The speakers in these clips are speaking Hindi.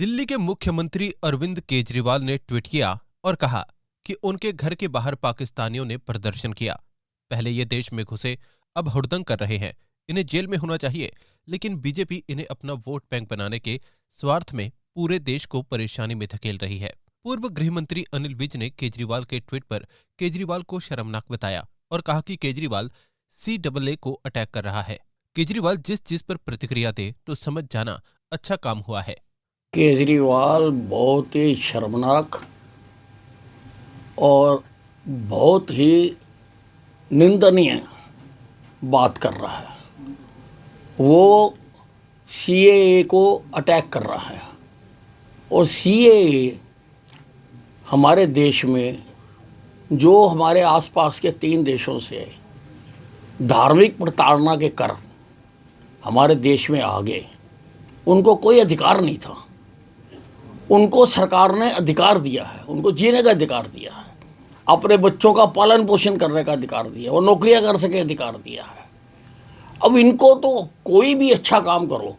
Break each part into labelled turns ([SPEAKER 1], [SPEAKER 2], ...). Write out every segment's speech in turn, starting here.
[SPEAKER 1] दिल्ली के मुख्यमंत्री अरविंद केजरीवाल ने ट्वीट किया और कहा कि उनके घर के बाहर पाकिस्तानियों ने प्रदर्शन किया। पहले ये देश में घुसे, अब हुड़दंग कर रहे हैं। इन्हें जेल में होना चाहिए, लेकिन बीजेपी इन्हें अपना वोट बैंक बनाने के स्वार्थ में पूरे देश को परेशानी में धकेल रही है। पूर्व गृह मंत्री अनिल विज ने केजरीवाल के ट्वीट पर केजरीवाल को शर्मनाक बताया और कहा कि केजरीवाल CAA को अटैक कर रहा है। केजरीवाल जिस चीज पर प्रतिक्रिया दे तो समझ जाना अच्छा काम हुआ है।
[SPEAKER 2] केजरीवाल बहुत ही शर्मनाक और बहुत ही निंदनीय बात कर रहा है। वो CAA को अटैक कर रहा है और CAA हमारे देश में जो हमारे आसपास के 3 देशों से धार्मिक प्रताड़ना के कारण हमारे देश में आ गए, उनको कोई अधिकार नहीं था। उनको सरकार ने अधिकार दिया है, उनको जीने का अधिकार दिया है, अपने बच्चों का पालन पोषण करने का अधिकार दिया है और नौकरियां कर सके अधिकार दिया है। अब इनको तो कोई भी अच्छा काम करो,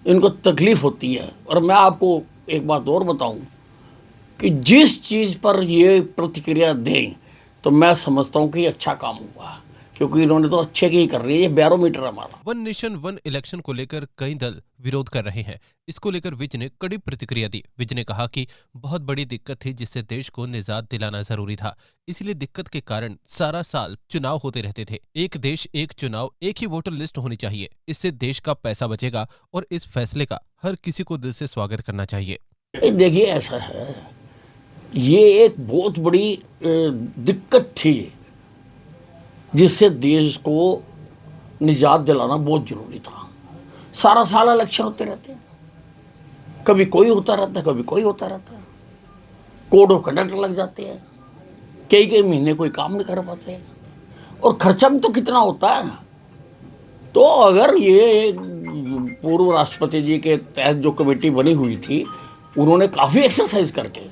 [SPEAKER 2] इनको तकलीफ होती है। और मैं आपको एक बात और बताऊं कि जिस चीज़ पर ये प्रतिक्रिया दें तो मैं समझता हूं कि अच्छा काम हुआ, क्योंकि इन्होंने तो अच्छे की ही कर रही है। ये बैरोमीटर हमारा।
[SPEAKER 1] वन नेशन वन इलेक्शन को लेकर कई दल विरोध कर रहे हैं। इसको लेकर विज ने कड़ी प्रतिक्रिया दी। विज ने कहा कि बहुत बड़ी दिक्कत थी जिससे देश को निजात दिलाना जरूरी था। इसलिए दिक्कत के कारण सारा साल चुनाव होते रहते थे। एक देश एक चुनाव, एक ही वोटर लिस्ट होनी चाहिए। इससे देश का पैसा बचेगा और इस फैसले का हर किसी को दिल से स्वागत करना चाहिए।
[SPEAKER 2] देखिए, ऐसा है, ये एक बहुत बड़ी दिक्कत थी जिससे देश को निजात दिलाना बहुत जरूरी था। सारा साल इलेक्शन होते रहते हैं, कभी कोई होता रहता है, कभी कोई होता रहता है। कोड ऑफ कंडक्ट लग जाते हैं, कई कई महीने कोई काम नहीं कर पाते हैं और खर्चा भी तो कितना होता है। तो अगर ये पूर्व राष्ट्रपति जी के तहत जो कमेटी बनी हुई थी, उन्होंने काफ़ी एक्सरसाइज करके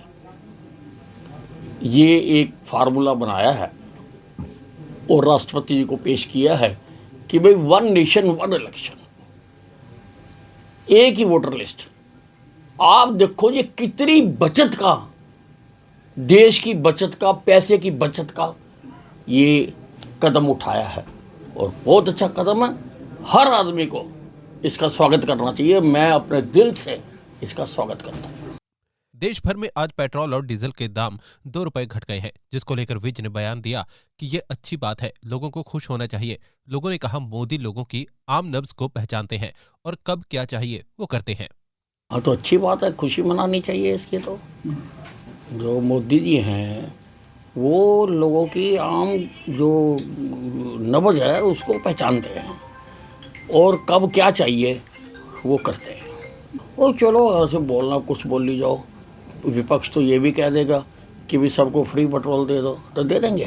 [SPEAKER 2] ये एक फार्मूला बनाया है और राष्ट्रपति जी को पेश किया है कि भाई वन नेशन वन इलेक्शन, एक ही वोटर लिस्ट। आप देखो ये कितनी बचत का, देश की बचत का, पैसे की बचत का ये कदम उठाया है और बहुत अच्छा कदम है। हर आदमी को इसका स्वागत करना चाहिए। मैं अपने दिल से इसका स्वागत करता हूँ।
[SPEAKER 1] देश भर में आज पेट्रोल और डीजल के दाम 2 रुपए घट गए हैं, जिसको लेकर विज ने बयान दिया कि ये अच्छी बात है, लोगों को खुश होना चाहिए। लोगों ने कहा मोदी लोगों की आम नब्ज को पहचानते हैं और कब क्या चाहिए वो करते हैं।
[SPEAKER 2] हाँ, तो अच्छी बात है, खुशी मनानी चाहिए इसकी। तो जो मोदी जी हैं वो लोगों की आम जो नब्ज है उसको पहचानते हैं और कब क्या चाहिए वो करते हैं। और चलो ऐसे बोलना, कुछ बोल ली जाओ। विपक्ष तो ये भी कह देगा कि भी सबको फ्री पेट्रोल दे दो, तो दे देंगे,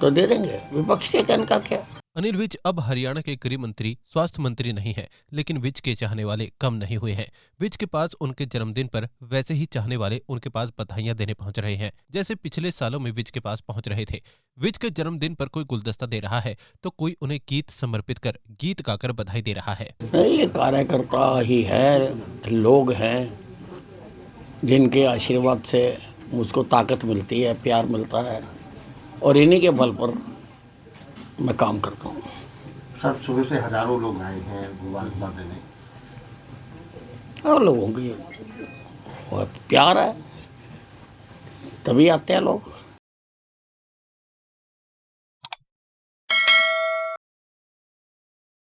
[SPEAKER 2] तो दे देंगे। विपक्ष के कहने का क्या।
[SPEAKER 1] अनिल विज अब हरियाणा के गृह मंत्री, स्वास्थ्य मंत्री नहीं है, लेकिन विज के चाहने वाले कम नहीं हुए हैं। विज के पास उनके जन्मदिन पर वैसे ही चाहने वाले उनके पास बधाइयां देने पहुंच रहे हैं, जैसे पिछले सालों में विज के पास पहुंच रहे थे। विज के जन्मदिन पर कोई गुलदस्ता दे रहा है तो कोई उन्हें गीत समर्पित कर गीत गाकर बधाई दे रहा है।
[SPEAKER 2] ये कार्यकर्ता ही है, लोग हैं जिनके आशीर्वाद से मुझको ताकत मिलती है, प्यार मिलता है और इन्हीं के बल पर मैं काम करता हूँ।
[SPEAKER 3] सर, सुबह से हजारों लोग आए हैं मुबारकबाद देने।
[SPEAKER 2] और लोगों की प्यार है तभी आते हैं लोग।